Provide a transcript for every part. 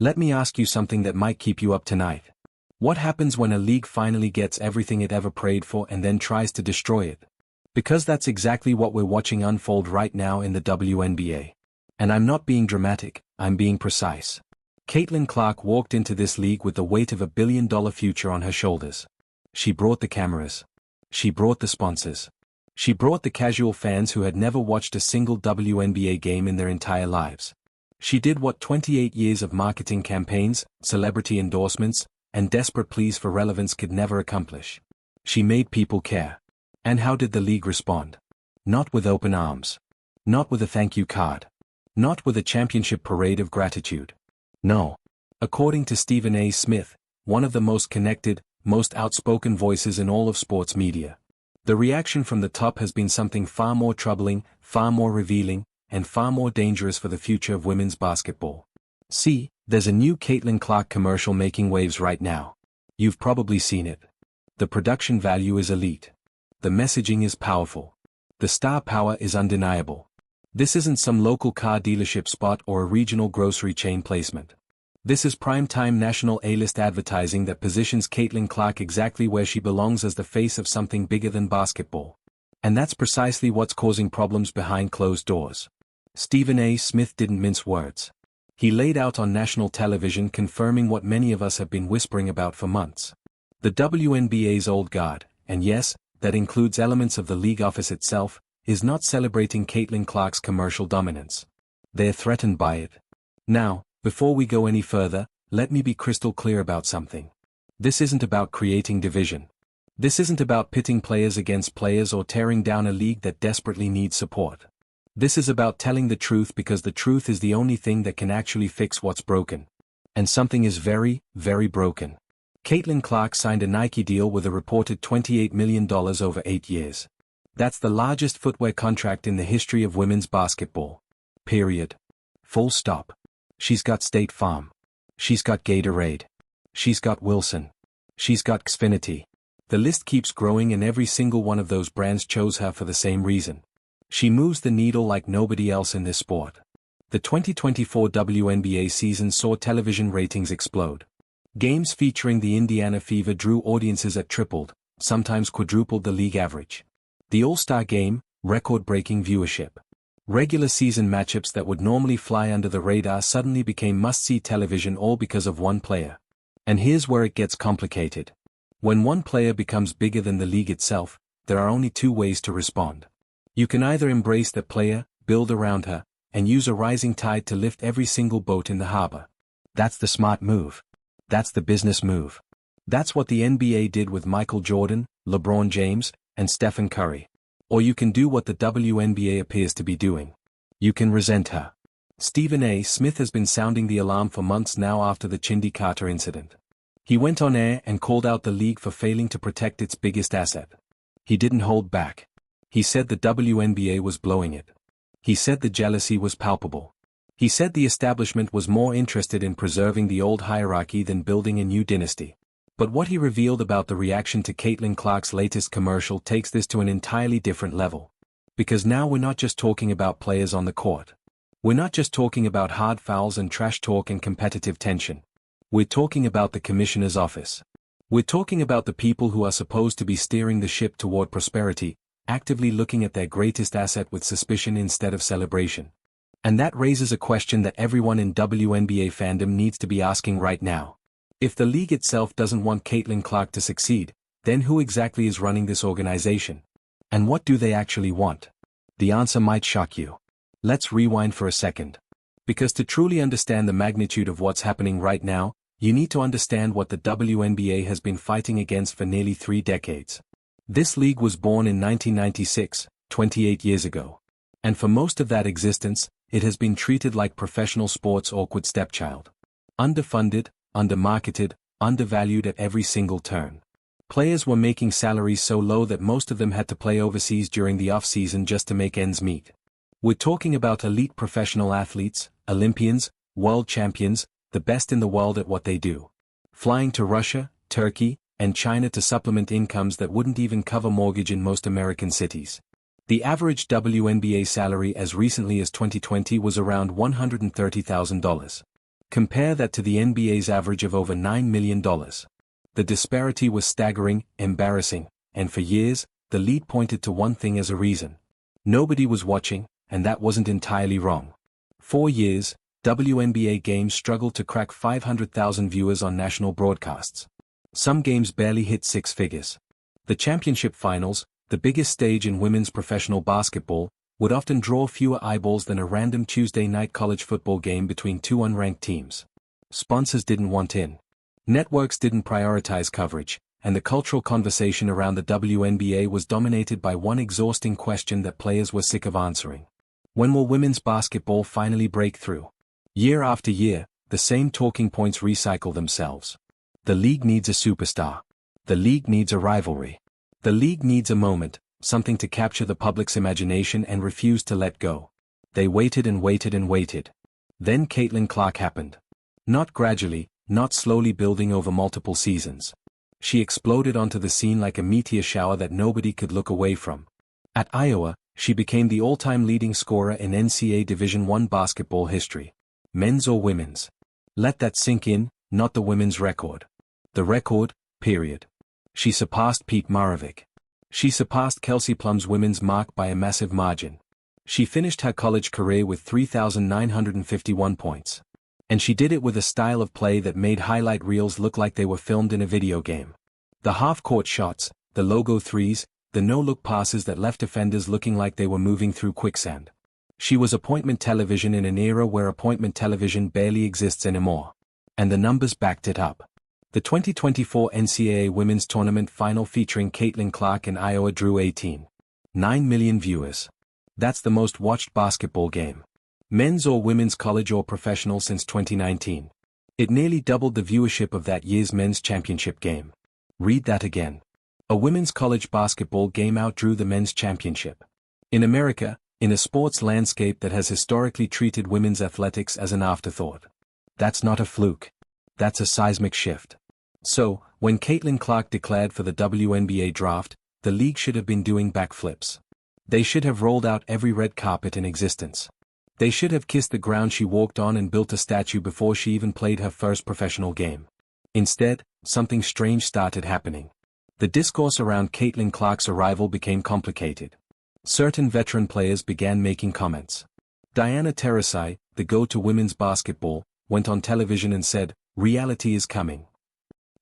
Let me ask you something that might keep you up tonight. What happens when a league finally gets everything it ever prayed for and then tries to destroy it? Because that's exactly what we're watching unfold right now in the WNBA. And I'm not being dramatic, I'm being precise. Caitlin Clark walked into this league with the weight of $1 billion future on her shoulders. She brought the cameras. She brought the sponsors. She brought the casual fans who had never watched a single WNBA game in their entire lives. She did what 28 years of marketing campaigns, celebrity endorsements, and desperate pleas for relevance could never accomplish. She made people care. And how did the league respond? Not with open arms. Not with a thank you card. Not with a championship parade of gratitude. No. According to Stephen A. Smith, one of the most connected, most outspoken voices in all of sports media, the reaction from the top has been something far more troubling, far more revealing, and far more dangerous for the future of women's basketball. See, there's a new Caitlin Clark commercial making waves right now. You've probably seen it. The production value is elite. The messaging is powerful. The star power is undeniable. This isn't some local car dealership spot or a regional grocery chain placement. This is prime-time national A-list advertising that positions Caitlin Clark exactly where she belongs as the face of something bigger than basketball. And that's precisely what's causing problems behind closed doors. Stephen A. Smith didn't mince words. He laid out on national television confirming what many of us have been whispering about for months. The WNBA's old guard, and yes, that includes elements of the league office itself, is not celebrating Caitlin Clark's commercial dominance. They're threatened by it. Now, before we go any further, let me be crystal clear about something. This isn't about creating division. This isn't about pitting players against players or tearing down a league that desperately needs support. This is about telling the truth because the truth is the only thing that can actually fix what's broken. And something is very, very broken. Caitlin Clark signed a Nike deal with a reported $28 million over 8 years. That's the largest footwear contract in the history of women's basketball. Period. Full stop. She's got State Farm. She's got Gatorade. She's got Wilson. She's got Xfinity. The list keeps growing and every single one of those brands chose her for the same reason. She moves the needle like nobody else in this sport. The 2024 WNBA season saw television ratings explode. Games featuring the Indiana Fever drew audiences at tripled, sometimes quadrupled the league average. The All-Star Game, record-breaking viewership. Regular season matchups that would normally fly under the radar suddenly became must-see television all because of one player. And here's where it gets complicated. When one player becomes bigger than the league itself, there are only two ways to respond. You can either embrace that player, build around her, and use a rising tide to lift every single boat in the harbor. That's the smart move. That's the business move. That's what the NBA did with Michael Jordan, LeBron James, and Stephen Curry. Or you can do what the WNBA appears to be doing. You can resent her. Stephen A. Smith has been sounding the alarm for months now after the Chindy Carter incident. He went on air and called out the league for failing to protect its biggest asset. He didn't hold back. He said the WNBA was blowing it. He said the jealousy was palpable. He said the establishment was more interested in preserving the old hierarchy than building a new dynasty. But what he revealed about the reaction to Caitlin Clark's latest commercial takes this to an entirely different level. Because now we're not just talking about players on the court. We're not just talking about hard fouls and trash talk and competitive tension. We're talking about the commissioner's office. We're talking about the people who are supposed to be steering the ship toward prosperity, actively looking at their greatest asset with suspicion instead of celebration. And that raises a question that everyone in WNBA fandom needs to be asking right now. If the league itself doesn't want Caitlin Clark to succeed, then who exactly is running this organization? And what do they actually want? The answer might shock you. Let's rewind for a second. Because to truly understand the magnitude of what's happening right now, you need to understand what the WNBA has been fighting against for nearly 3 decades. This league was born in 1996, 28 years ago. And for most of that existence, it has been treated like professional sports' awkward stepchild. Underfunded, undermarketed, undervalued at every single turn. Players were making salaries so low that most of them had to play overseas during the off-season just to make ends meet. We're talking about elite professional athletes, Olympians, world champions, the best in the world at what they do. Flying to Russia, Turkey, and China to supplement incomes that wouldn't even cover mortgage in most American cities. The average WNBA salary as recently as 2020 was around $130,000. Compare that to the NBA's average of over $9 million. The disparity was staggering, embarrassing, and for years, the league pointed to one thing as a reason. Nobody was watching, and that wasn't entirely wrong. For years, WNBA games struggled to crack 500,000 viewers on national broadcasts. Some games barely hit six figures. The championship finals, the biggest stage in women's professional basketball, would often draw fewer eyeballs than a random Tuesday night college football game between two unranked teams. Sponsors didn't want in. Networks didn't prioritize coverage, and the cultural conversation around the WNBA was dominated by one exhausting question that players were sick of answering. When will women's basketball finally break through? Year after year, the same talking points recycle themselves. The league needs a superstar. The league needs a rivalry. The league needs a moment, something to capture the public's imagination and refuse to let go. They waited and waited and waited. Then Caitlin Clark happened. Not gradually, not slowly building over multiple seasons. She exploded onto the scene like a meteor shower that nobody could look away from. At Iowa, she became the all-time leading scorer in NCAA Division I basketball history. Men's or women's? Let that sink in, not the women's record. The record, period. She surpassed Pete Maravich. She surpassed Kelsey Plum's women's mark by a massive margin. She finished her college career with 3,951 points. And she did it with a style of play that made highlight reels look like they were filmed in a video game. The half-court shots, the logo threes, the no-look passes that left defenders looking like they were moving through quicksand. She was appointment television in an era where appointment television barely exists anymore. And the numbers backed it up. The 2024 NCAA Women's Tournament Final featuring Caitlin Clark in Iowa drew 18.9 million viewers. That's the most watched basketball game. Men's or women's college or professional since 2019. It nearly doubled the viewership of that year's men's championship game. Read that again. A women's college basketball game outdrew the men's championship. In America, in a sports landscape that has historically treated women's athletics as an afterthought. That's not a fluke. That's a seismic shift. So, when Caitlin Clark declared for the WNBA draft, the league should have been doing backflips. They should have rolled out every red carpet in existence. They should have kissed the ground she walked on and built a statue before she even played her first professional game. Instead, something strange started happening. The discourse around Caitlin Clark's arrival became complicated. Certain veteran players began making comments. Diana Taurasi, the go-to women's basketball, went on television and said, "Reality is coming."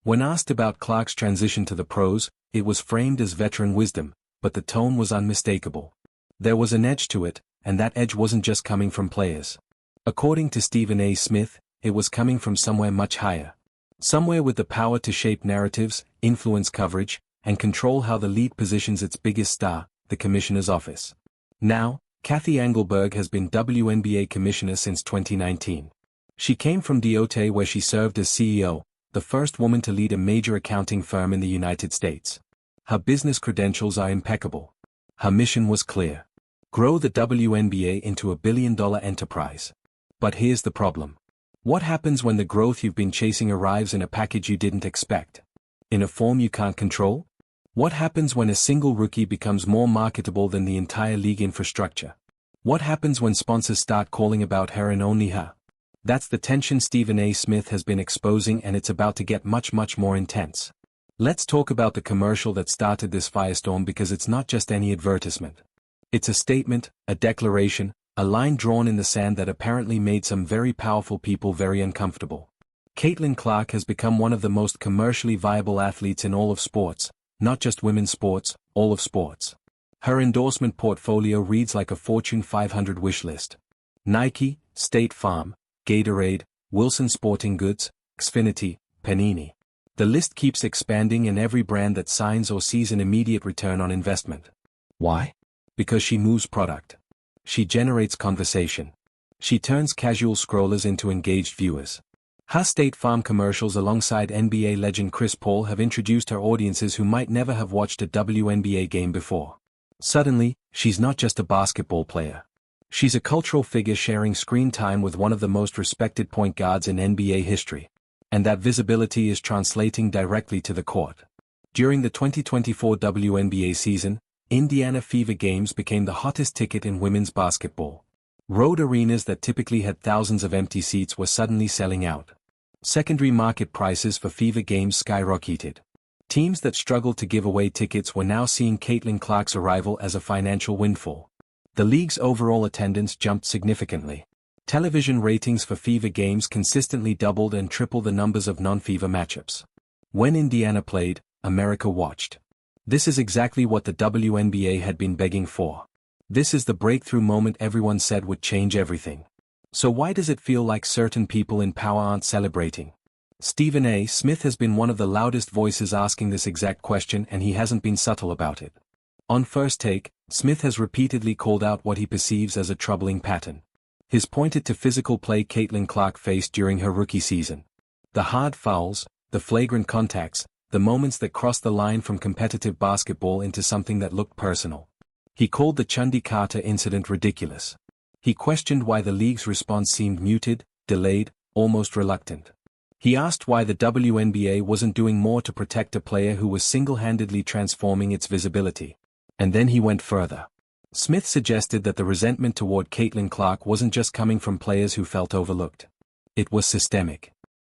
When asked about Clark's transition to the pros, it was framed as veteran wisdom, but the tone was unmistakable. There was an edge to it, and that edge wasn't just coming from players. According to Stephen A. Smith, it was coming from somewhere much higher. Somewhere with the power to shape narratives, influence coverage, and control how the league positions its biggest star, the commissioner's office. Now, Kathy Engelberg has been WNBA commissioner since 2019. She came from Deontay where she served as CEO, the first woman to lead a major accounting firm in the United States. Her business credentials are impeccable. Her mission was clear. Grow the WNBA into a billion-dollar enterprise. But here's the problem. What happens when the growth you've been chasing arrives in a package you didn't expect? In a form you can't control? What happens when a single rookie becomes more marketable than the entire league infrastructure? What happens when sponsors start calling about her and only her? That's the tension Stephen A. Smith has been exposing, and it's about to get much more intense. Let's talk about the commercial that started this firestorm, because it's not just any advertisement. It's a statement, a declaration, a line drawn in the sand that apparently made some very powerful people very uncomfortable. Caitlin Clark has become one of the most commercially viable athletes in all of sports, not just women's sports, all of sports. Her endorsement portfolio reads like a Fortune 500 wish list. Nike, State Farm, Gatorade, Wilson Sporting Goods, Xfinity, Panini. The list keeps expanding, and every brand that signs or sees an immediate return on investment. Why? Because she moves product. She generates conversation. She turns casual scrollers into engaged viewers. Her State Farm commercials alongside NBA legend Chris Paul have introduced her audiences who might never have watched a WNBA game before. Suddenly, she's not just a basketball player. She's a cultural figure sharing screen time with one of the most respected point guards in NBA history. And that visibility is translating directly to the court. During the 2024 WNBA season, Indiana Fever games became the hottest ticket in women's basketball. Road arenas that typically had thousands of empty seats were suddenly selling out. Secondary market prices for Fever games skyrocketed. Teams that struggled to give away tickets were now seeing Caitlin Clark's arrival as a financial windfall. The league's overall attendance jumped significantly. Television ratings for Fever games consistently doubled and tripled the numbers of non-Fever matchups. When Indiana played, America watched. This is exactly what the WNBA had been begging for. This is the breakthrough moment everyone said would change everything. So why does it feel like certain people in power aren't celebrating? Stephen A. Smith has been one of the loudest voices asking this exact question, and he hasn't been subtle about it. On First Take, Smith has repeatedly called out what he perceives as a troubling pattern. He's pointed to physical play Caitlin Clark faced during her rookie season. The hard fouls, the flagrant contacts, the moments that crossed the line from competitive basketball into something that looked personal. He called the Chundi Carter incident ridiculous. He questioned why the league's response seemed muted, delayed, almost reluctant. He asked why the WNBA wasn't doing more to protect a player who was single-handedly transforming its visibility. And then he went further. Smith suggested that the resentment toward Caitlin Clark wasn't just coming from players who felt overlooked. It was systemic.